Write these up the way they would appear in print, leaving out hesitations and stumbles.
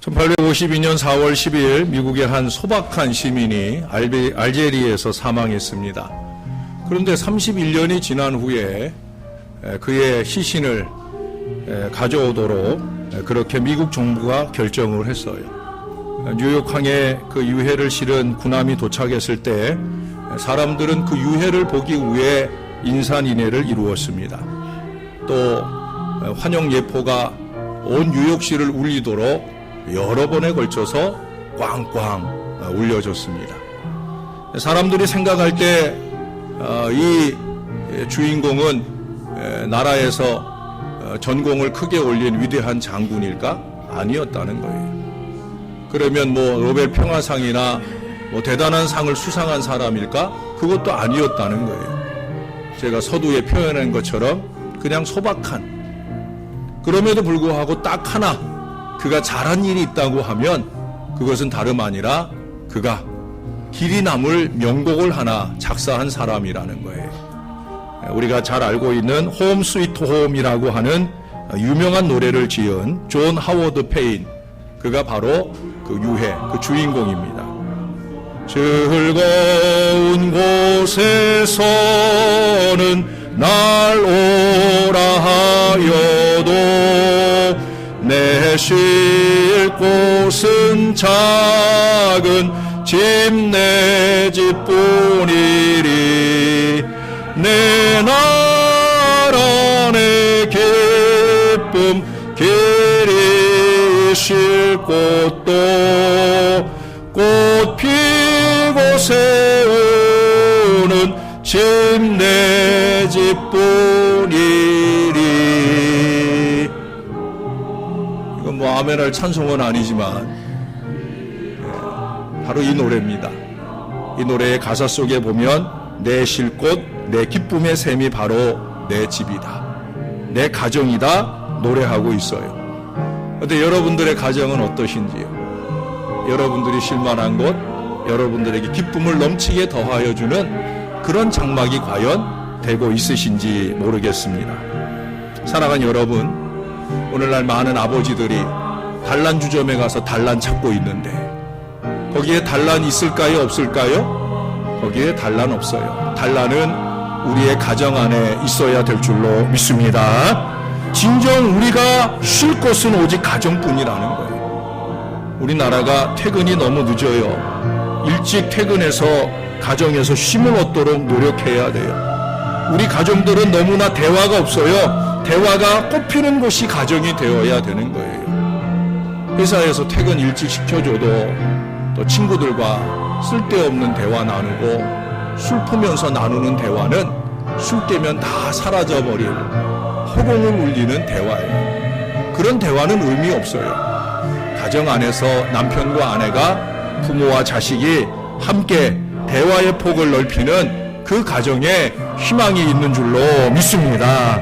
1852년 4월 12일 미국의 한 소박한 시민이 알제리에서 사망했습니다. 그런데 31년이 지난 후에 그의 시신을 가져오도록 그렇게 미국 정부가 결정을 했어요. 뉴욕항에 그 유해를 실은 군함이 도착했을 때 사람들은 그 유해를 보기 위해 인산인해를 이루었습니다. 또 환영 예포가 온 뉴욕시를 울리도록 여러 번에 걸쳐서 꽝꽝 울려졌습니다. 사람들이 생각할 때 이 주인공은 나라에서 전공을 크게 올린 위대한 장군일까? 아니었다는 거예요. 그러면 노벨 평화상이나 대단한 상을 수상한 사람일까? 그것도 아니었다는 거예요. 제가 서두에 표현한 것처럼 그냥 소박한, 그럼에도 불구하고 딱 하나 그가 잘한 일이 있다고 하면 그것은 다름 아니라 그가 길이 남을 명곡을 하나 작사한 사람이라는 거예요. 우리가 잘 알고 있는 홈 스위트 홈이라고 하는 유명한 노래를 지은 존 하워드 페인, 그가 바로 그 유해, 그 주인공입니다. 즐거운 곳에서는 날 오라 하여도 내 쉴 곳은 작은 집 내 집뿐이리 내 나라 내 기쁨 길이 쉴 곳도 꽃 피고 세우는 집 내 집뿐이리. 이건 아멘할 찬송은 아니지만 바로 이 노래입니다. 이 노래의 가사 속에 보면 내 쉴 곳, 내 기쁨의 샘이 바로 내 집이다, 내 가정이다 노래하고 있어요. 그런데 여러분들의 가정은 어떠신지요? 여러분들이 쉴만한 곳, 여러분들에게 기쁨을 넘치게 더하여 주는 그런 장막이 과연 되고 있으신지 모르겠습니다. 사랑하는 여러분, 오늘날 많은 아버지들이 단란주점에 가서 단란 찾고 있는데 거기에 단란 있을까요? 없을까요? 거기에 단란 없어요. 단란은 우리의 가정 안에 있어야 될 줄로 믿습니다. 진정 우리가 쉴 곳은 오직 가정뿐이라는 거예요. 우리나라가 퇴근이 너무 늦어요. 일찍 퇴근해서 가정에서 쉼을 얻도록 노력해야 돼요. 우리 가정들은 너무나 대화가 없어요. 대화가 꽃피는 곳이 가정이 되어야 되는 거예요. 회사에서 퇴근 일찍 시켜줘도 또 친구들과 쓸데없는 대화 나누고 술 푸면서 나누는 대화는 술 깨면 다 사라져버릴 허공을 울리는 대화예요. 그런 대화는 의미 없어요. 가정 안에서 남편과 아내가, 부모와 자식이 함께 대화의 폭을 넓히는 그 가정에 희망이 있는 줄로 믿습니다.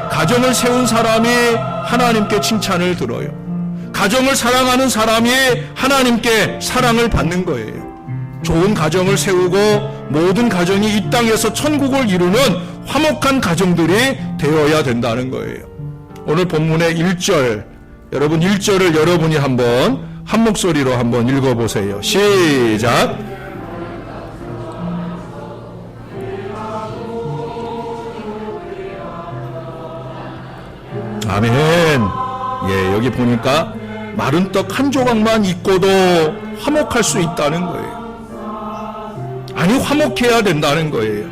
가정을 세운 사람이 하나님께 칭찬을 들어요. 가정을 사랑하는 사람이 하나님께 사랑을 받는 거예요. 좋은 가정을 세우고 모든 가정이 이 땅에서 천국을 이루는 화목한 가정들이 되어야 된다는 거예요. 오늘 본문의 1절, 여러분 1절을 여러분이 한번 한 목소리로 한번 읽어보세요. 시작. 아멘. 여기 보니까 마른 떡 한 조각만 있고도 화목할 수 있다는 거예요. 아니, 화목해야 된다는 거예요.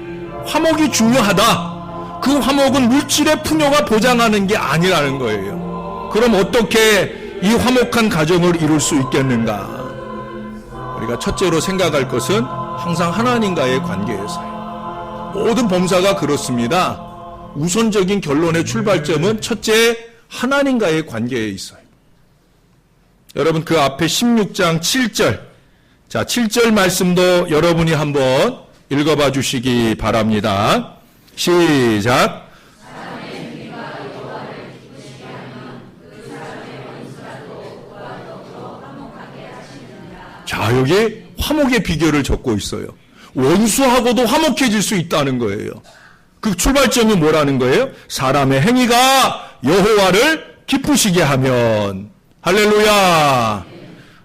화목이 중요하다. 그 화목은 물질의 풍요가 보장하는 게 아니라는 거예요. 그럼 어떻게 이 화목한 가정을 이룰 수 있겠는가? 우리가 첫째로 생각할 것은 항상 하나님과의 관계에서요. 모든 범사가 그렇습니다. 우선적인 결론의 출발점은 첫째, 하나님과의 관계에 있어요. 여러분, 그 앞에 16장 7절, 자, 7절 말씀도 여러분이 한번 읽어봐 주시기 바랍니다. 시작. 자, 여기 화목의 비결을 적고 있어요. 원수하고도 화목해질 수 있다는 거예요. 그 출발점이 뭐라는 거예요? 사람의 행위가 여호와를 기쁘시게 하면. 할렐루야.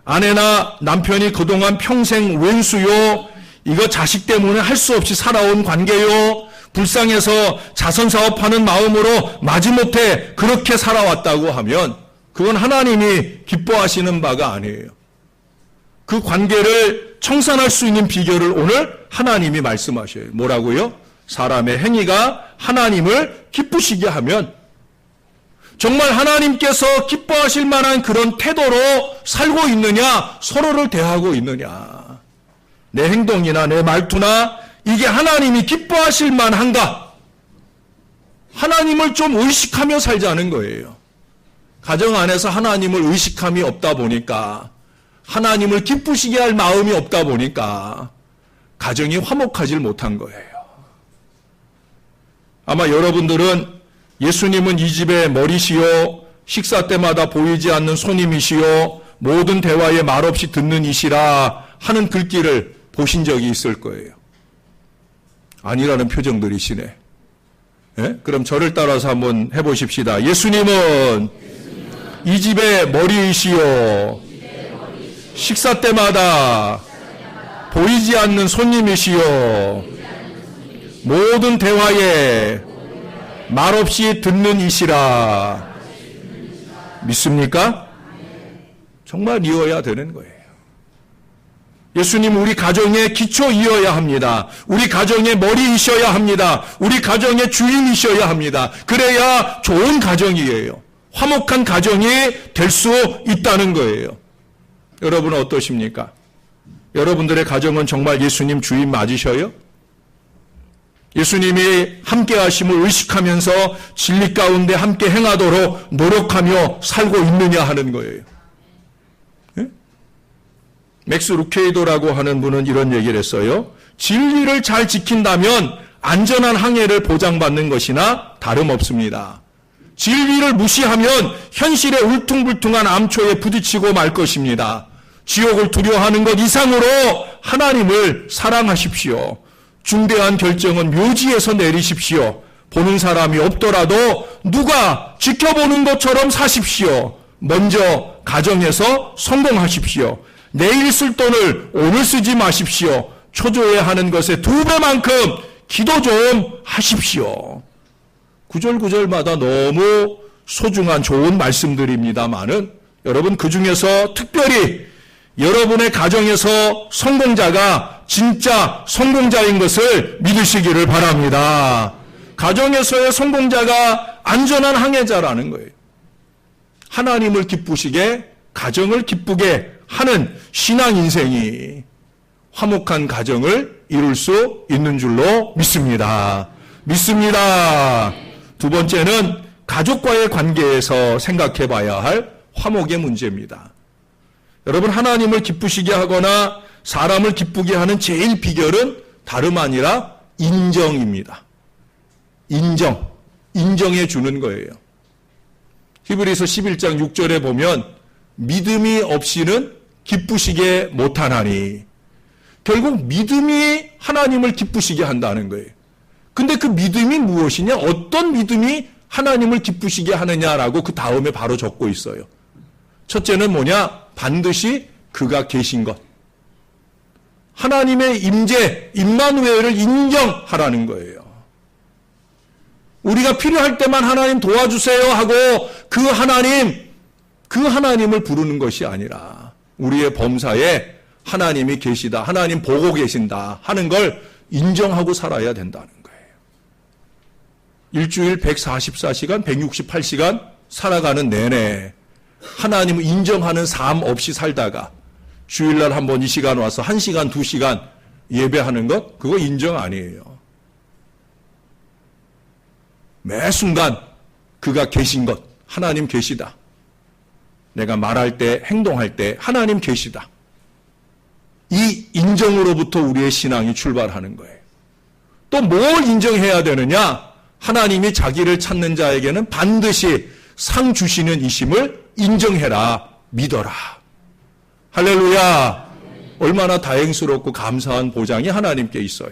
아내나 남편이 그동안 평생 왼수요, 이거 자식 때문에 할 수 없이 살아온 관계요, 불쌍해서 자선사업하는 마음으로 마지못해 그렇게 살아왔다고 하면 그건 하나님이 기뻐하시는 바가 아니에요. 그 관계를 청산할 수 있는 비결을 오늘 하나님이 말씀하셔요. 뭐라고요? 사람의 행위가 하나님을 기쁘시게 하면, 정말 하나님께서 기뻐하실 만한 그런 태도로 살고 있느냐, 서로를 대하고 있느냐, 내 행동이나 내 말투나 이게 하나님이 기뻐하실 만한가, 하나님을 좀 의식하며 살자는 거예요. 가정 안에서 하나님을 의식함이 없다 보니까, 하나님을 기쁘시게 할 마음이 없다 보니까 가정이 화목하질 못한 거예요. 아마 여러분들은 예수님은 이 집의 머리시요, 식사 때마다 보이지 않는 손님이시요, 모든 대화에 말없이 듣는 이시라 하는 글귀를 보신 적이 있을 거예요. 아니라는 표정들이시네. 예? 그럼 저를 따라서 한번 해보십시다. 예수님은 이 집의 머리이시요, 식사 때마다 보이지 않는 손님이시요, 모든 대화에 말없이 듣는 이시라. 믿습니까? 정말 이어야 되는 거예요. 예수님 우리 가정의 기초이어야 합니다. 우리 가정의 머리이셔야 합니다. 우리 가정의 주인이셔야 합니다. 그래야 좋은 가정이에요. 화목한 가정이 될 수 있다는 거예요. 여러분은 어떠십니까? 여러분들의 가정은 정말 예수님 주인 맞으셔요? 예수님이 함께 하심을 의식하면서 진리 가운데 함께 행하도록 노력하며 살고 있느냐 하는 거예요. 예? 맥스 루케이도라고 하는 분은 이런 얘기를 했어요. 진리를 잘 지킨다면 안전한 항해를 보장받는 것이나 다름없습니다. 진리를 무시하면 현실의 울퉁불퉁한 암초에 부딪히고 말 것입니다. 지옥을 두려워하는 것 이상으로 하나님을 사랑하십시오. 중대한 결정은 묘지에서 내리십시오. 보는 사람이 없더라도 누가 지켜보는 것처럼 사십시오. 먼저 가정에서 성공하십시오. 내일 쓸 돈을 오늘 쓰지 마십시오. 초조해 하는 것의 2배만큼 기도 좀 하십시오. 구절구절마다 너무 소중한 좋은 말씀들입니다만은 여러분 그 중에서 특별히 여러분의 가정에서 성공자가 진짜 성공자인 것을 믿으시기를 바랍니다. 가정에서의 성공자가 안전한 항해자라는 거예요. 하나님을 기쁘시게, 가정을 기쁘게 하는 신앙 인생이 화목한 가정을 이룰 수 있는 줄로 믿습니다. 믿습니다. 두 번째는 가족과의 관계에서 생각해 봐야 할 화목의 문제입니다. 여러분, 하나님을 기쁘시게 하거나 사람을 기쁘게 하는 제일 비결은 다름 아니라 인정입니다. 인정해 주는 거예요. 히브리서 11장 6절에 보면 믿음이 없이는 기쁘시게 못하나니, 결국 믿음이 하나님을 기쁘시게 한다는 거예요. 근데 그 믿음이 무엇이냐? 어떤 믿음이 하나님을 기쁘시게 하느냐라고 그 다음에 바로 적고 있어요. 첫째는 뭐냐? 반드시 그가 계신 것. 하나님의 임재, 임마누엘을 인정하라는 거예요. 우리가 필요할 때만 하나님 도와주세요 하고 그 하나님을 부르는 것이 아니라 우리의 범사에 하나님이 계시다, 하나님 보고 계신다 하는 걸 인정하고 살아야 된다는 거예요. 일주일 144시간, 168시간 살아가는 내내 하나님을 인정하는 삶 없이 살다가 주일날 한번 이 시간 와서 1시간, 2시간 예배하는 것, 그거 인정 아니에요. 매 순간 그가 계신 것, 하나님 계시다. 내가 말할 때, 행동할 때 하나님 계시다. 이 인정으로부터 우리의 신앙이 출발하는 거예요. 또 뭘 인정해야 되느냐? 하나님이 자기를 찾는 자에게는 반드시 상 주시는 이심을 인정해라, 믿어라. 할렐루야. 얼마나 다행스럽고 감사한 보장이 하나님께 있어요.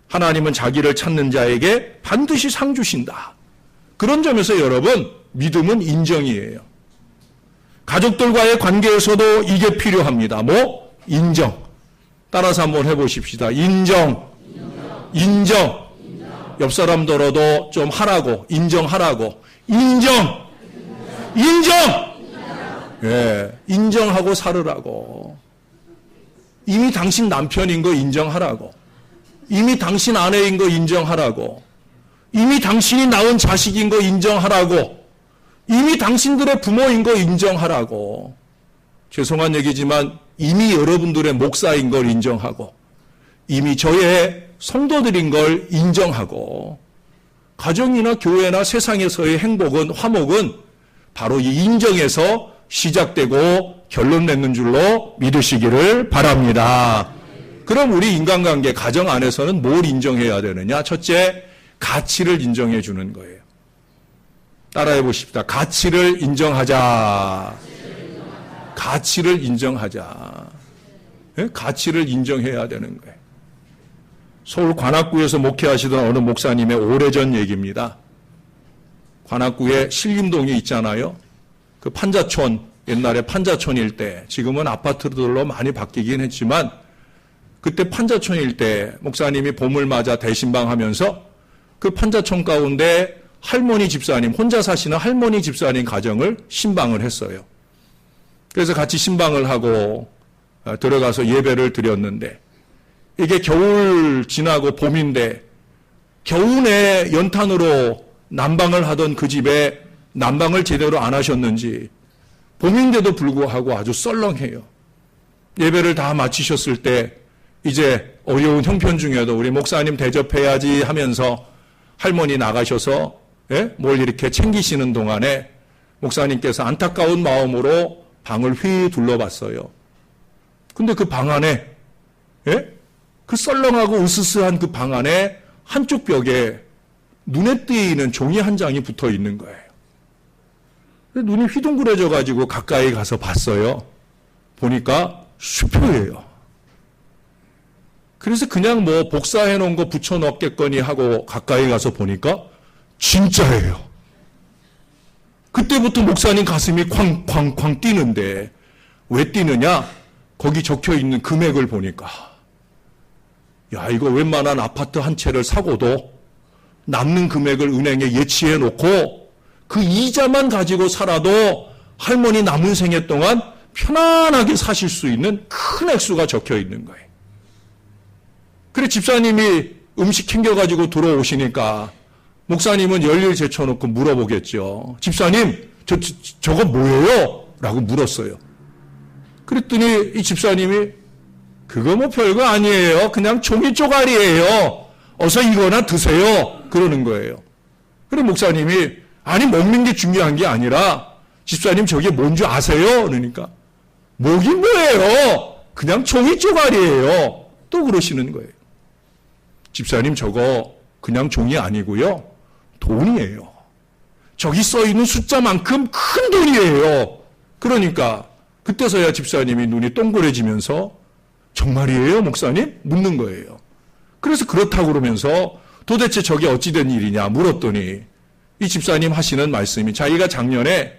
하나님은 자기를 찾는 자에게 반드시 상 주신다. 그런 점에서 여러분, 믿음은 인정이에요. 가족들과의 관계에서도 이게 필요합니다. 뭐? 인정. 따라서 한번 해보십시다. 인정. 인정. 옆 사람들어도 좀 하라고. 인정하라고. 인정. 인정. 예, 인정하고 살으라고. 이미 당신 남편인 거 인정하라고. 이미 당신 아내인 거 인정하라고. 이미 당신이 낳은 자식인 거 인정하라고. 이미 당신들의 부모인 거 인정하라고. 죄송한 얘기지만 이미 여러분들의 목사인 걸 인정하고, 이미 저의 성도들인 걸 인정하고, 가정이나 교회나 세상에서의 행복은, 화목은 바로 이 인정에서 시작되고 결론 맺는 줄로 믿으시기를 바랍니다. 그럼 우리 인간관계, 가정 안에서는 뭘 인정해야 되느냐? 첫째, 가치를 인정해 주는 거예요. 따라해 보십시다. 가치를 인정하자. 가치를 인정하자. 예? 가치를 인정해야 되는 거예요. 서울 관악구에서 목회하시던 어느 목사님의 오래전 얘기입니다. 관악구에 신림동이 있잖아요. 그 판자촌, 옛날에 판자촌일 때, 지금은 아파트들로 많이 바뀌긴 했지만, 그때 판자촌일 때 목사님이 봄을 맞아 대신방 하면서 그 판자촌 가운데 할머니 집사님, 혼자 사시는 할머니 집사님 가정을 신방을 했어요. 그래서 같이 신방을 하고 들어가서 예배를 드렸는데, 이게 겨울 지나고 봄인데 겨우내 연탄으로 난방을 하던 그 집에 난방을 제대로 안 하셨는지 봄인데도 불구하고 아주 썰렁해요. 예배를 다 마치셨을 때 이제 어려운 형편 중에도 우리 목사님 대접해야지 하면서 할머니 나가셔서 뭘 이렇게 챙기시는 동안에 목사님께서 안타까운 마음으로 방을 휘 둘러봤어요. 근데 그 방 안에, 그 썰렁하고 으스스한 그 방 안에 한쪽 벽에 눈에 띄는 종이 한 장이 붙어 있는 거예요. 눈이 휘둥그레져 가지고 가까이 가서 봤어요. 보니까 수표예요. 그래서 그냥 뭐 복사해 놓은 거 붙여 넣겠거니 하고 가까이 가서 보니까 진짜예요. 그때부터 목사님 가슴이 쾅쾅쾅 뛰는데, 왜 뛰느냐? 거기 적혀 있는 금액을 보니까, 야, 이거 웬만한 아파트 한 채를 사고도 남는 금액을 은행에 예치해 놓고 그 이자만 가지고 살아도 할머니 남은 생애 동안 편안하게 사실 수 있는 큰 액수가 적혀 있는 거예요. 그래 집사님이 음식 챙겨가지고 들어오시니까 목사님은 열일 제쳐놓고 물어보겠죠. 집사님, 저거 뭐예요? 라고 물었어요. 그랬더니 이 집사님이, 그거 뭐 별거 아니에요. 그냥 종이 쪼가리예요. 어서 이거나 드세요. 그러는 거예요. 그래 목사님이, 아니 먹는 게 중요한 게 아니라 집사님 저게 뭔지 아세요? 그러니까 뭐긴 뭐예요. 그냥 종이 쪼가리예요. 또 그러시는 거예요. 집사님 저거 그냥 종이 아니고요. 돈이에요. 저기 써있는 숫자만큼 큰 돈이에요. 그러니까 그때서야 집사님이 눈이 동그래지면서 정말이에요 목사님? 묻는 거예요. 그래서 그렇다고 그러면서 도대체 저게 어찌된 일이냐 물었더니 이 집사님 하시는 말씀이, 자기가 작년에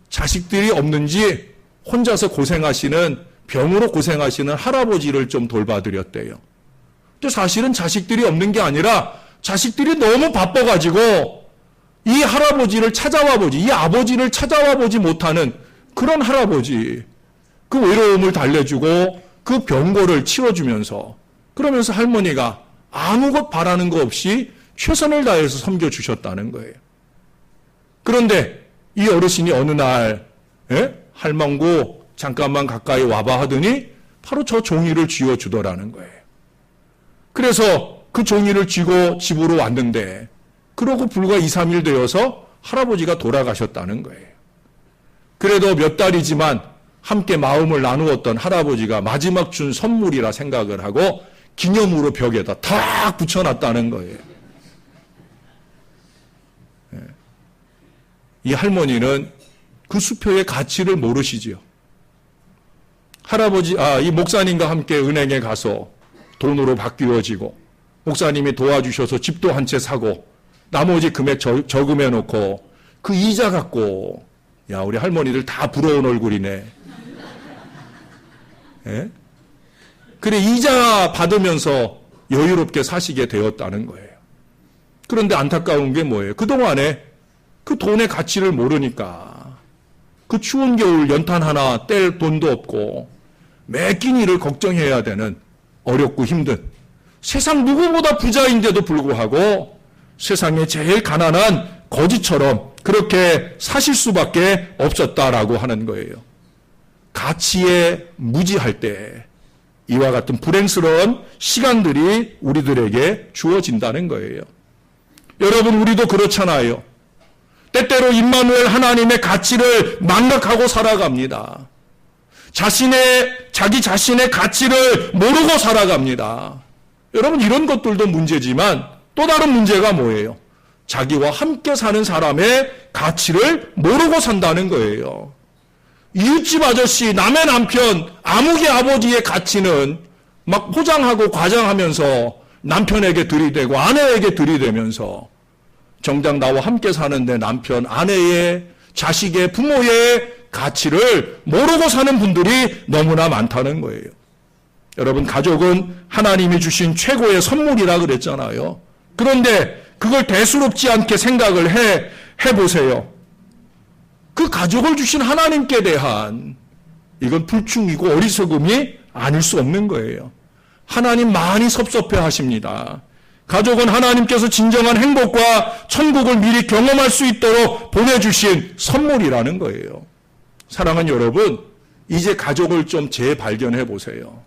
자식들이 없는지 혼자서 고생하시는, 병으로 고생하시는 할아버지를 좀 돌봐드렸대요. 근데 사실은 자식들이 없는 게 아니라 자식들이 너무 바빠가지고 이 할아버지를 찾아와 보지, 이 아버지를 찾아와 보지 못하는 그런 할아버지, 그 외로움을 달래주고 그 병고를 치워주면서, 그러면서 할머니가 아무것 바라는 거 없이 최선을 다해서 섬겨주셨다는 거예요. 그런데 이 어르신이 어느 날 할망구 잠깐만 가까이 와봐 하더니 바로 저 종이를 쥐어주더라는 거예요. 그래서 그 종이를 쥐고 집으로 왔는데, 그러고 불과 2, 3일 되어서 할아버지가 돌아가셨다는 거예요. 그래도 몇 달이지만 함께 마음을 나누었던 할아버지가 마지막 준 선물이라 생각을 하고 기념으로 벽에다 탁 붙여놨다는 거예요. 이 할머니는 그 수표의 가치를 모르시지요. 이 목사님과 함께 은행에 가서 돈으로 바뀌어지고, 목사님이 도와주셔서 집도 한 채 사고, 나머지 금액 저금해 놓고 그 이자 갖고 야, 우리 할머니들 다 부러운 얼굴이네. 예? 그래, 이자 받으면서 여유롭게 사시게 되었다는 거예요. 그런데 안타까운 게 뭐예요? 그동안에 그 돈의 가치를 모르니까 그 추운 겨울 연탄 하나 뗄 돈도 없고 매 끼니를 걱정해야 되는 어렵고 힘든 세상 누구보다 부자인데도 불구하고 세상에 제일 가난한 거지처럼 그렇게 사실 수밖에 없었다라고 하는 거예요. 가치에 무지할 때 이와 같은 불행스러운 시간들이 우리들에게 주어진다는 거예요. 여러분, 우리도 그렇잖아요. 때때로 임마누엘 하나님의 가치를 망각하고 살아갑니다. 자기 자신의 가치를 모르고 살아갑니다. 여러분, 이런 것들도 문제지만 또 다른 문제가 뭐예요? 자기와 함께 사는 사람의 가치를 모르고 산다는 거예요. 이웃집 아저씨, 남의 남편, 아무개 아버지의 가치는 막 포장하고 과장하면서 남편에게 들이대고 아내에게 들이대면서 정작 나와 함께 사는 내 남편, 아내의, 자식의, 부모의 가치를 모르고 사는 분들이 너무나 많다는 거예요. 여러분, 가족은 하나님이 주신 최고의 선물이라 그랬잖아요. 그런데 그걸 대수롭지 않게 생각을 해보세요. 그 가족을 주신 하나님께 대한 이건 불충이고 어리석음이 아닐 수 없는 거예요. 하나님 많이 섭섭해 하십니다. 가족은 하나님께서 진정한 행복과 천국을 미리 경험할 수 있도록 보내주신 선물이라는 거예요. 사랑하는 여러분, 이제 가족을 좀 재발견해 보세요.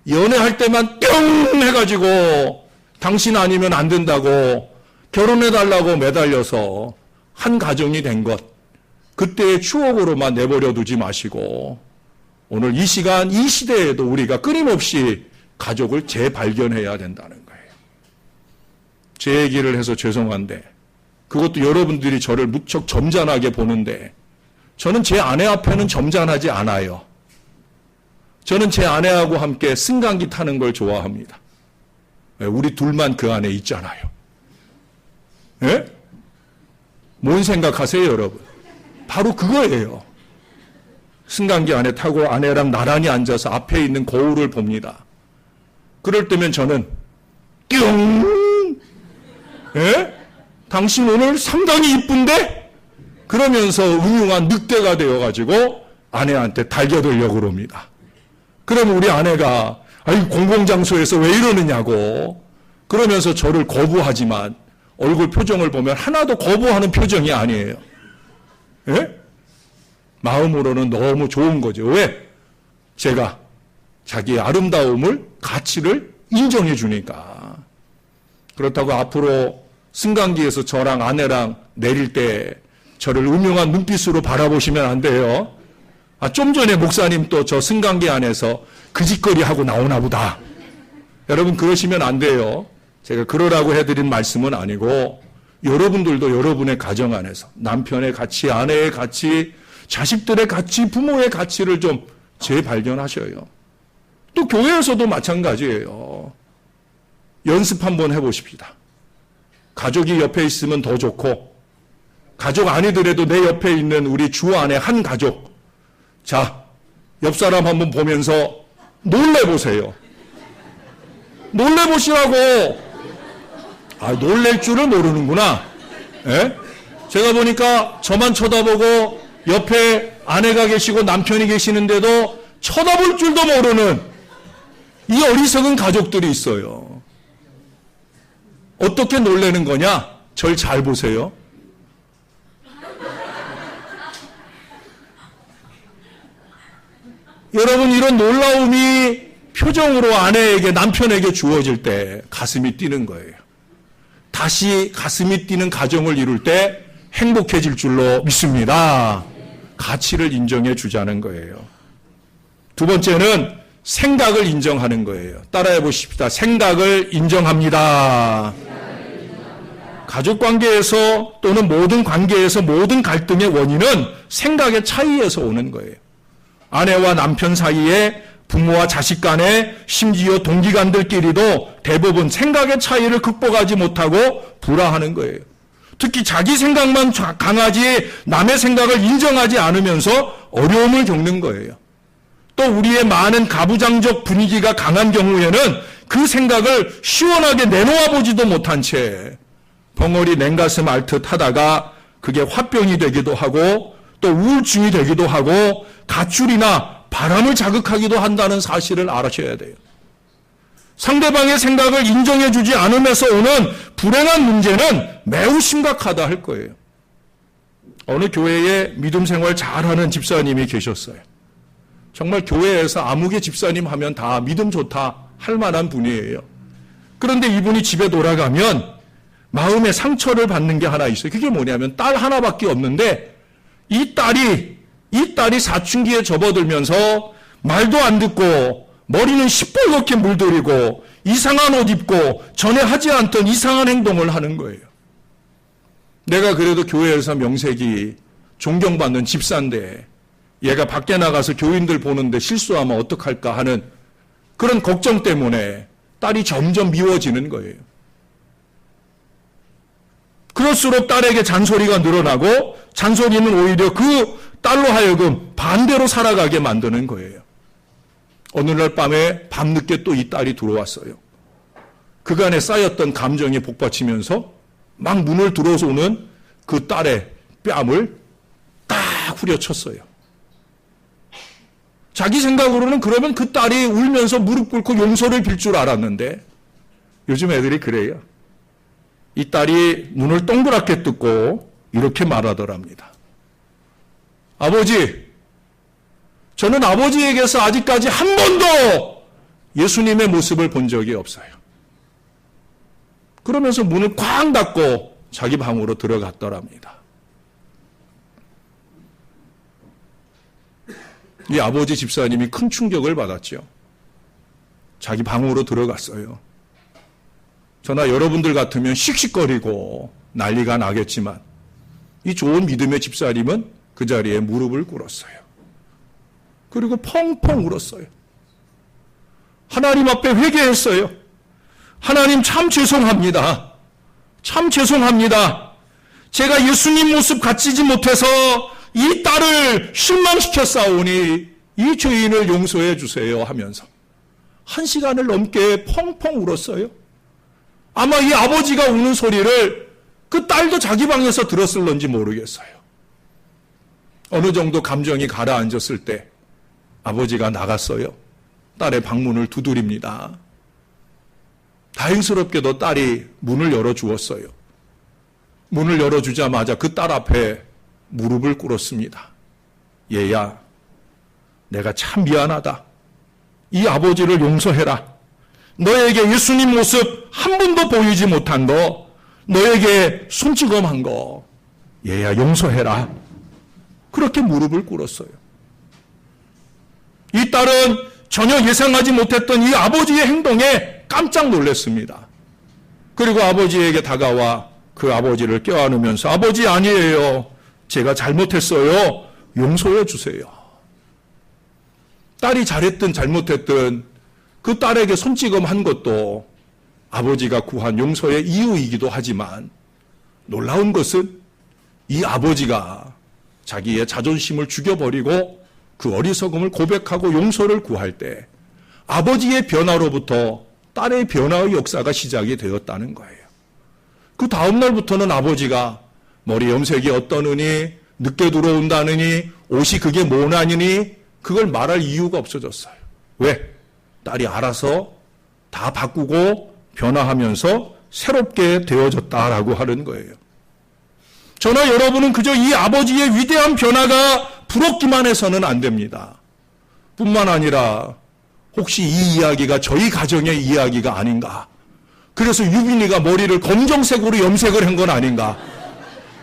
연애할 때만 뿅 해가지고 당신 아니면 안 된다고 결혼해달라고 매달려서 한 가정이 된 것, 그때의 추억으로만 내버려 두지 마시고 오늘 이 시간, 이 시대에도 우리가 끊임없이 가족을 재발견해야 된다는 거예요. 제 얘기를 해서 죄송한데 그것도 여러분들이 저를 무척 점잖하게 보는데 저는 제 아내 앞에는 점잖하지 않아요. 저는 제 아내하고 함께 승강기 타는 걸 좋아합니다. 우리 둘만 그 안에 있잖아요. 예? 뭔 생각하세요, 여러분? 바로 그거예요. 승강기 안에 타고 아내랑 나란히 앉아서 앞에 있는 거울을 봅니다. 그럴 때면 저는 띵! 예? 당신 오늘 상당히 이쁜데? 그러면서 음흉한 늑대가 되어가지고 아내한테 달겨들려고 그럽니다. 그러면 우리 아내가 아이 공공장소에서 왜 이러느냐고 그러면서 저를 거부하지만 얼굴 표정을 보면 하나도 거부하는 표정이 아니에요. 예? 마음으로는 너무 좋은 거죠. 왜? 제가 자기의 아름다움을, 가치를 인정해 주니까. 그렇다고 앞으로 승강기에서 저랑 아내랑 내릴 때 저를 음흉한 눈빛으로 바라보시면 안 돼요. 아, 좀 전에 목사님 또 저 승강기 안에서 그 짓거리 하고 나오나 보다. 여러분, 그러시면 안 돼요. 제가 그러라고 해드린 말씀은 아니고 여러분들도 여러분의 가정 안에서 남편의 가치, 아내의 가치, 자식들의 가치, 부모의 가치를 좀 재발견하셔요. 또 교회에서도 마찬가지예요. 연습 한번 해보십시다. 가족이 옆에 있으면 더 좋고 가족 아니더라도 내 옆에 있는 우리 주 안에 한 가족, 자, 옆 사람 한번 보면서 놀래보세요. 놀래보시라고. 아, 놀랄 줄을 모르는구나. 예? 제가 보니까 저만 쳐다보고 옆에 아내가 계시고 남편이 계시는데도 쳐다볼 줄도 모르는 이 어리석은 가족들이 있어요. 어떻게 놀라는 거냐? 절 잘 보세요. 여러분, 이런 놀라움이 표정으로 아내에게, 남편에게 주어질 때 가슴이 뛰는 거예요. 다시 가슴이 뛰는 가정을 이룰 때 행복해질 줄로 믿습니다. 가치를 인정해 주자는 거예요. 두 번째는 생각을 인정하는 거예요. 따라해 보십시다. 생각을 인정합니다. 가족 관계에서 또는 모든 관계에서 모든 갈등의 원인은 생각의 차이에서 오는 거예요. 아내와 남편 사이에, 부모와 자식 간에, 심지어 동기간들끼리도 대부분 생각의 차이를 극복하지 못하고 불화하는 거예요. 특히 자기 생각만 강하지 남의 생각을 인정하지 않으면서 어려움을 겪는 거예요. 또 우리의 많은 가부장적 분위기가 강한 경우에는 그 생각을 시원하게 내놓아 보지도 못한 채 벙어리 냉가슴 앓듯 하다가 그게 화병이 되기도 하고 또 우울증이 되기도 하고 가출이나 바람을 자극하기도 한다는 사실을 알아셔야 돼요. 상대방의 생각을 인정해 주지 않음에서 오는 불행한 문제는 매우 심각하다 할 거예요. 어느 교회에 믿음 생활 잘하는 집사님이 계셨어요. 정말 교회에서 아무개 집사님 하면 다 믿음 좋다 할 만한 분이에요. 그런데 이분이 집에 돌아가면 마음의 상처를 받는 게 하나 있어요. 그게 뭐냐면 딸 하나밖에 없는데 이 딸이 사춘기에 접어들면서 말도 안 듣고 머리는 시뻘겋게 물들이고 이상한 옷 입고 전에 하지 않던 이상한 행동을 하는 거예요. 내가 그래도 교회에서 명색이 존경받는 집사인데 얘가 밖에 나가서 교인들 보는데 실수하면 어떡할까 하는 그런 걱정 때문에 딸이 점점 미워지는 거예요. 그럴수록 딸에게 잔소리가 늘어나고 잔소리는 오히려 그 딸로 하여금 반대로 살아가게 만드는 거예요. 어느 날 밤에 밤늦게 또 이 딸이 들어왔어요. 그간에 쌓였던 감정이 복받치면서 막 문을 들어오는 그 딸의 뺨을 딱 후려쳤어요. 자기 생각으로는 그러면 그 딸이 울면서 무릎 꿇고 용서를 빌 줄 알았는데 요즘 애들이 그래요. 이 딸이 눈을 동그랗게 뜨고 이렇게 말하더랍니다. 아버지, 저는 아버지에게서 아직까지 한 번도 예수님의 모습을 본 적이 없어요. 그러면서 문을 쾅 닫고 자기 방으로 들어갔더랍니다. 이 아버지 집사님이 큰 충격을 받았죠. 자기 방으로 들어갔어요. 저나 여러분들 같으면 씩씩거리고 난리가 나겠지만 이 좋은 믿음의 집사님은 그 자리에 무릎을 꿇었어요. 그리고 펑펑 울었어요. 하나님 앞에 회개했어요. 하나님 참 죄송합니다. 참 죄송합니다. 제가 예수님 모습 갖추지 못해서 이 딸을 실망시켰사오니 이 죄인을 용서해 주세요 하면서 1시간을 넘게 펑펑 울었어요. 아마 이 아버지가 우는 소리를 그 딸도 자기 방에서 들었을런지 모르겠어요. 어느 정도 감정이 가라앉았을 때 아버지가 나갔어요. 딸의 방문을 두드립니다. 다행스럽게도 딸이 문을 열어주었어요. 문을 열어주자마자 그 딸 앞에 무릎을 꿇었습니다. 얘야, 내가 참 미안하다. 이 아버지를 용서해라. 너에게 예수님 모습 한 번도 보이지 못한 거, 너에게 손찌검한 거, 얘야 용서해라. 그렇게 무릎을 꿇었어요. 이 딸은 전혀 예상하지 못했던 이 아버지의 행동에 깜짝 놀랐습니다. 그리고 아버지에게 다가와 그 아버지를 껴안으면서 아버지 아니에요. 제가 잘못했어요. 용서해 주세요. 딸이 잘했든 잘못했든 그 딸에게 손찌검한 것도 아버지가 구한 용서의 이유이기도 하지만 놀라운 것은 이 아버지가 자기의 자존심을 죽여버리고 그 어리석음을 고백하고 용서를 구할 때 아버지의 변화로부터 딸의 변화의 역사가 시작이 되었다는 거예요. 그 다음 날부터는 아버지가 머리 염색이 어떠느니 늦게 들어온다느니 옷이 그게 뭐냐느니 그걸 말할 이유가 없어졌어요. 왜? 딸이 알아서 다 바꾸고 변화하면서 새롭게 되어졌다라고 하는 거예요. 저나 여러분은 그저 이 아버지의 위대한 변화가 부럽기만 해서는 안 됩니다. 뿐만 아니라 혹시 이 이야기가 저희 가정의 이야기가 아닌가? 그래서 유빈이가 머리를 검정색으로 염색을 한 건 아닌가?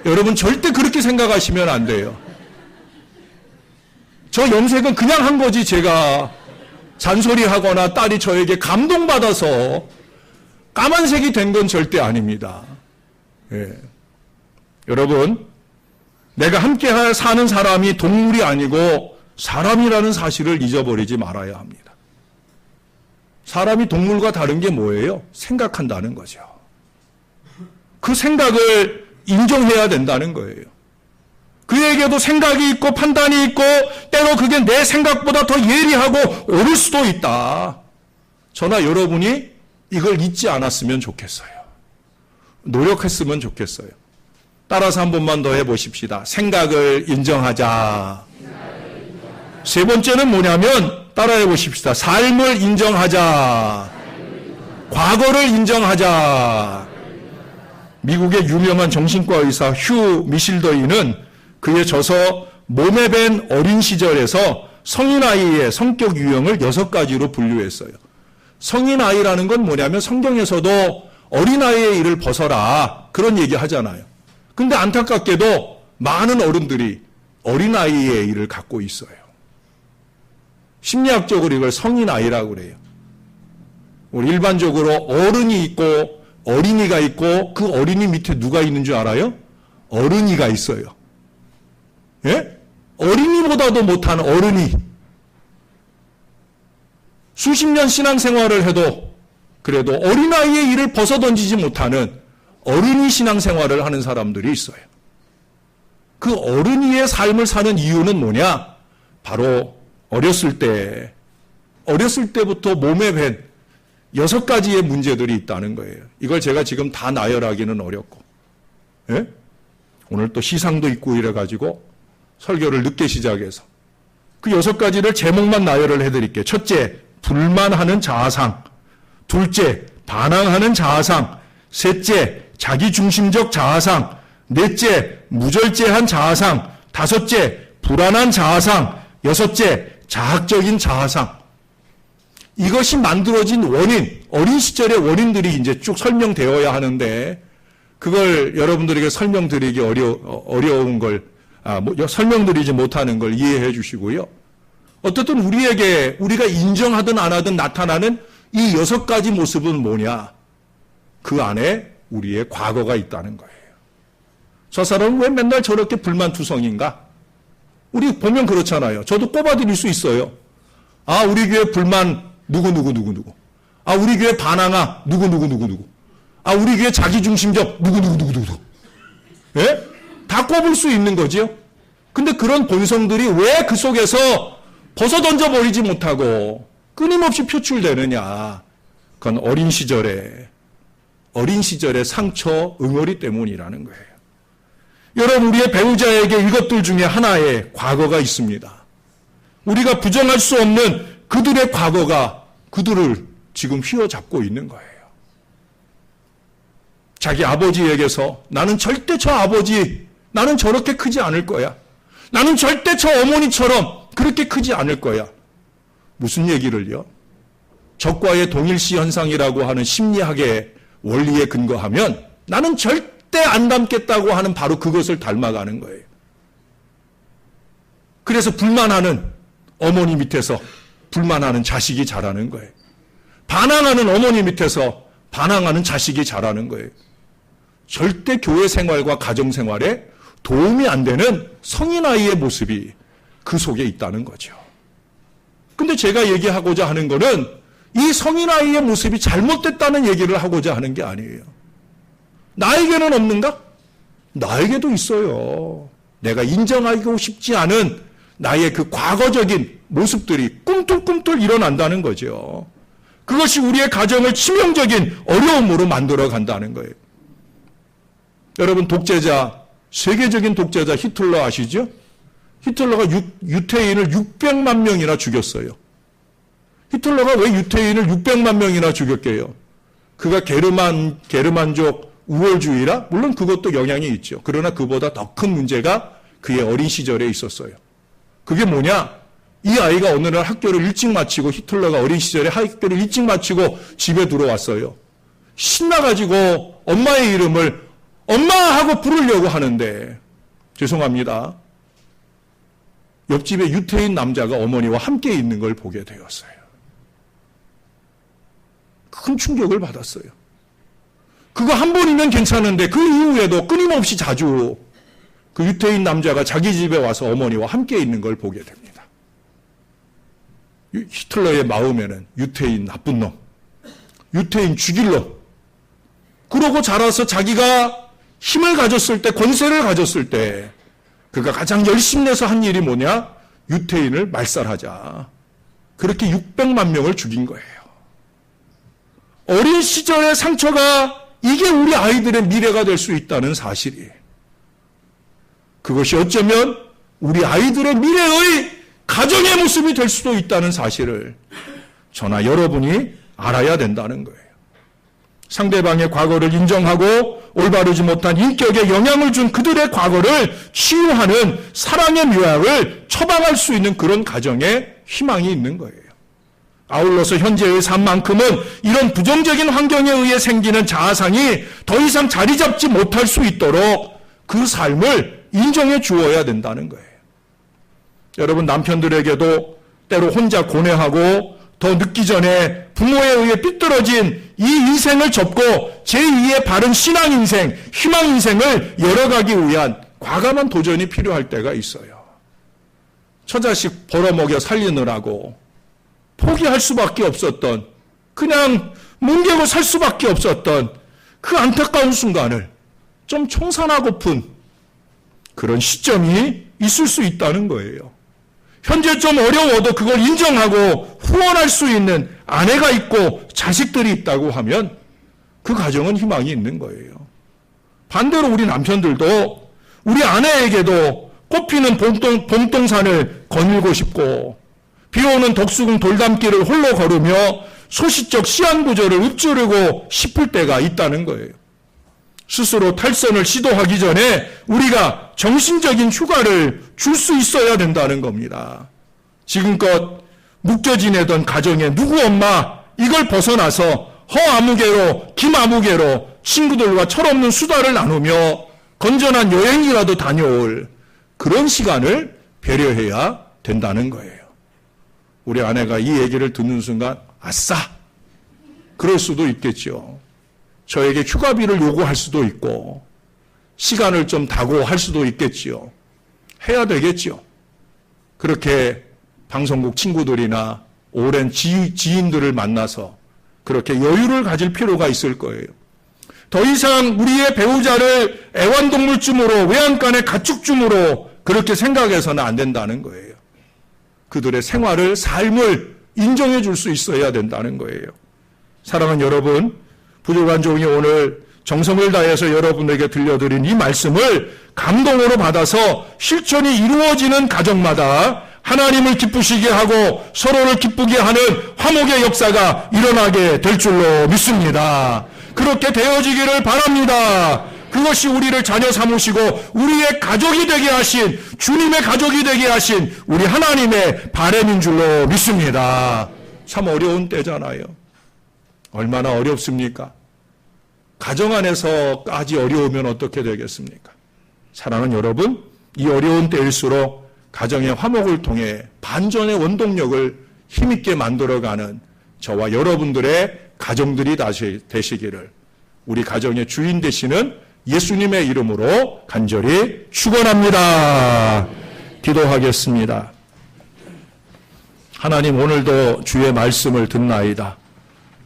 여러분 절대 그렇게 생각하시면 안 돼요. 저 염색은 그냥 한 거지 제가 잔소리하거나 딸이 저에게 감동받아서 까만색이 된 건 절대 아닙니다. 예. 여러분, 내가 함께 사는 사람이 동물이 아니고 사람이라는 사실을 잊어버리지 말아야 합니다. 사람이 동물과 다른 게 뭐예요? 생각한다는 거죠. 그 생각을 인정해야 된다는 거예요. 그에게도 생각이 있고 판단이 있고 때로 그게 내 생각보다 더 예리하고 옳을 수도 있다. 저나 여러분이 이걸 잊지 않았으면 좋겠어요. 노력했으면 좋겠어요. 따라서 한 번만 더 해보십시다. 생각을 인정하자. 세 번째는 뭐냐면 따라해 보십시다. 삶을 인정하자. 과거를 인정하자. 미국의 유명한 정신과 의사 휴 미실더이는 그의 저서 몸에 밴 어린 시절에서 성인 아이의 성격 유형을 6가지로 분류했어요. 성인 아이라는 건 뭐냐면 성경에서도 어린 아이의 일을 벗어라 그런 얘기 하잖아요. 근데 안타깝게도 많은 어른들이 어린 아이의 일을 갖고 있어요. 심리학적으로 이걸 성인 아이라고 그래요. 우리 일반적으로 어른이 있고 어린이가 있고 그 어린이 밑에 누가 있는 줄 알아요? 어른이가 있어요. 예? 어린이보다도 못한 어른이. 수십 년 신앙생활을 해도 그래도 어린아이의 일을 벗어던지지 못하는 어른이 신앙생활을 하는 사람들이 있어요. 그 어른이의 삶을 사는 이유는 뭐냐? 바로 어렸을 때부터 몸에 밴 6가지의 문제들이 있다는 거예요. 이걸 제가 지금 다 나열하기는 어렵고. 예? 오늘 또 시상도 있고 이래가지고 설교를 늦게 시작해서 그 6가지를 제목만 나열을 해드릴게요. 첫째, 불만하는 자아상. 둘째, 반항하는 자아상. 셋째, 자기중심적 자아상. 넷째, 무절제한 자아상. 다섯째, 불안한 자아상. 여섯째, 자학적인 자아상. 이것이 만들어진 원인, 어린 시절의 원인들이 이제 쭉 설명되어야 하는데 그걸 여러분들에게 설명드리기 어려운 걸 설명드리지 못하는 걸 이해해 주시고요. 어떻든 우리가 인정하든 안 하든 나타나는 이 6가지 모습은 뭐냐? 그 안에 우리의 과거가 있다는 거예요. 저 사람은 왜 맨날 저렇게 불만투성인가? 우리 보면 그렇잖아요. 저도 꼽아드릴 수 있어요. 아, 우리 교회 불만 누구. 아, 우리 교회 반항아 누구. 아, 우리 교회 자기중심적 누구. 예? 다 꼽을 수 있는 거지요. 근데 그런 본성들이 왜 그 속에서 벗어던져 버리지 못하고 끊임없이 표출되느냐. 그건 어린 시절의 상처, 응어리 때문이라는 거예요. 여러분, 우리의 배우자에게 이것들 중에 하나의 과거가 있습니다. 우리가 부정할 수 없는 그들의 과거가 그들을 지금 휘어잡고 있는 거예요. 자기 아버지에게서 나는 절대 나는 저렇게 크지 않을 거야. 나는 절대 저 어머니처럼 그렇게 크지 않을 거야. 무슨 얘기를요? 적과의 동일시 현상이라고 하는 심리학의 원리에 근거하면 나는 절대 안 닮겠다고 하는 바로 그것을 닮아가는 거예요. 그래서 불만하는 어머니 밑에서 불만하는 자식이 자라는 거예요. 반항하는 어머니 밑에서 반항하는 자식이 자라는 거예요. 절대 교회 생활과 가정 생활에 도움이 안 되는 성인 아이의 모습이 그 속에 있다는 거죠. 근데 제가 얘기하고자 하는 거는 이 성인 아이의 모습이 잘못됐다는 얘기를 하고자 하는 게 아니에요. 나에게는 없는가? 나에게도 있어요. 내가 인정하고 싶지 않은 나의 그 과거적인 모습들이 꿈틀꿈틀 일어난다는 거죠. 그것이 우리의 가정을 치명적인 어려움으로 만들어 간다는 거예요. 여러분, 세계적인 독재자 히틀러 아시죠? 히틀러가 유태인을 600만 명이나 죽였어요. 히틀러가 왜 유태인을 600만 명이나 죽였게요? 그가 게르만족 우월주의라? 물론 그것도 영향이 있죠. 그러나 그보다 더 큰 문제가 그의 어린 시절에 있었어요. 그게 뭐냐? 이 아이가 어느 날 학교를 일찍 마치고, 히틀러가 어린 시절에 학교를 일찍 마치고 집에 들어왔어요. 신나가지고 엄마의 이름을 엄마 하고 부르려고 하는데, 죄송합니다. 옆집에 유태인 남자가 어머니와 함께 있는 걸 보게 되었어요. 큰 충격을 받았어요. 그거 한 번이면 괜찮은데 그 이후에도 끊임없이 자주 그 유태인 남자가 자기 집에 와서 어머니와 함께 있는 걸 보게 됩니다. 히틀러의 마음에는 유태인 나쁜 놈, 유태인 죽일 놈, 그러고 자라서 자기가 힘을 가졌을 때, 권세를 가졌을 때 그가 가장 열심히 내서 한 일이 뭐냐? 유태인을 말살하자. 그렇게 600만 명을 죽인 거예요. 어린 시절의 상처가 이게 우리 아이들의 미래가 될 수 있다는 사실이에요. 그것이 어쩌면 우리 아이들의 미래의 가정의 모습이 될 수도 있다는 사실을 저나 여러분이 알아야 된다는 거예요. 상대방의 과거를 인정하고 올바르지 못한 인격에 영향을 준 그들의 과거를 치유하는 사랑의 묘약을 처방할 수 있는 그런 가정에 희망이 있는 거예요. 아울러서 현재의 삶만큼은 이런 부정적인 환경에 의해 생기는 자아상이 더 이상 자리 잡지 못할 수 있도록 그 삶을 인정해 주어야 된다는 거예요. 여러분, 남편들에게도 때로 혼자 고뇌하고 더 늦기 전에 부모에 의해 삐뚤어진 이 인생을 접고 제2의 바른 신앙 인생, 희망 인생을 열어가기 위한 과감한 도전이 필요할 때가 있어요. 처자식 벌어먹여 살리느라고 포기할 수밖에 없었던, 그냥 뭉개고 살 수밖에 없었던 그 안타까운 순간을 좀 청산하고픈 그런 시점이 있을 수 있다는 거예요. 현재 좀 어려워도 그걸 인정하고 후원할 수 있는 아내가 있고 자식들이 있다고 하면 그 가정은 희망이 있는 거예요. 반대로 우리 남편들도 우리 아내에게도 꽃피는 봄동산을 거닐고 싶고 비오는 덕수궁 돌담길을 홀로 걸으며 소시적 시한부조를 읊조르고 싶을 때가 있다는 거예요. 스스로 탈선을 시도하기 전에 우리가 정신적인 휴가를 줄 수 있어야 된다는 겁니다. 지금껏 묶여 지내던 가정의 누구 엄마 이걸 벗어나서 허아무개로 김아무개로 친구들과 철없는 수다를 나누며 건전한 여행이라도 다녀올 그런 시간을 배려해야 된다는 거예요. 우리 아내가 이 얘기를 듣는 순간 아싸! 그럴 수도 있겠죠. 저에게 휴가비를 요구할 수도 있고 시간을 좀 다고할 수도 있겠지요. 해야 되겠죠. 그렇게 방송국 친구들이나 오랜 지인들을 만나서 그렇게 여유를 가질 필요가 있을 거예요. 더 이상 우리의 배우자를 애완동물쯤으로 외양간의 가축쯤으로 그렇게 생각해서는 안 된다는 거예요. 그들의 생활을, 삶을 인정해 줄 수 있어야 된다는 거예요. 사랑하는 여러분, 부족한 종이 오늘 정성을 다해서 여러분에게 들려드린 이 말씀을 감동으로 받아서 실천이 이루어지는 가정마다 하나님을 기쁘시게 하고 서로를 기쁘게 하는 화목의 역사가 일어나게 될 줄로 믿습니다. 그렇게 되어지기를 바랍니다. 그것이 우리를 자녀 삼으시고 우리의 가족이 되게 하신, 주님의 가족이 되게 하신 우리 하나님의 바람인 줄로 믿습니다. 참 어려운 때잖아요. 얼마나 어렵습니까? 가정 안에서까지 어려우면 어떻게 되겠습니까? 사랑하는 여러분, 이 어려운 때일수록 가정의 화목을 통해 반전의 원동력을 힘있게 만들어가는 저와 여러분들의 가정들이 되시기를 우리 가정의 주인 되시는 예수님의 이름으로 간절히 축원합니다. 기도하겠습니다. 하나님, 오늘도 주의 말씀을 듣나이다.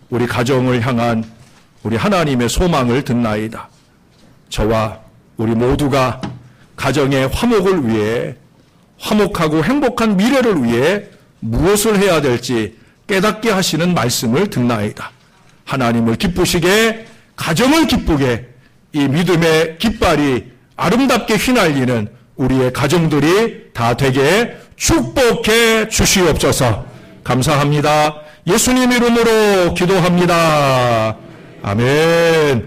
우리 가정을 향한 우리 하나님의 소망을 듣나이다. 저와 우리 모두가 가정의 화목을 위해, 화목하고 행복한 미래를 위해 무엇을 해야 될지 깨닫게 하시는 말씀을 듣나이다. 하나님을 기쁘시게, 가정을 기쁘게 이 믿음의 깃발이 아름답게 휘날리는 우리의 가정들이 다 되게 축복해 주시옵소서. 감사합니다. 예수님 이름으로 기도합니다. 아멘.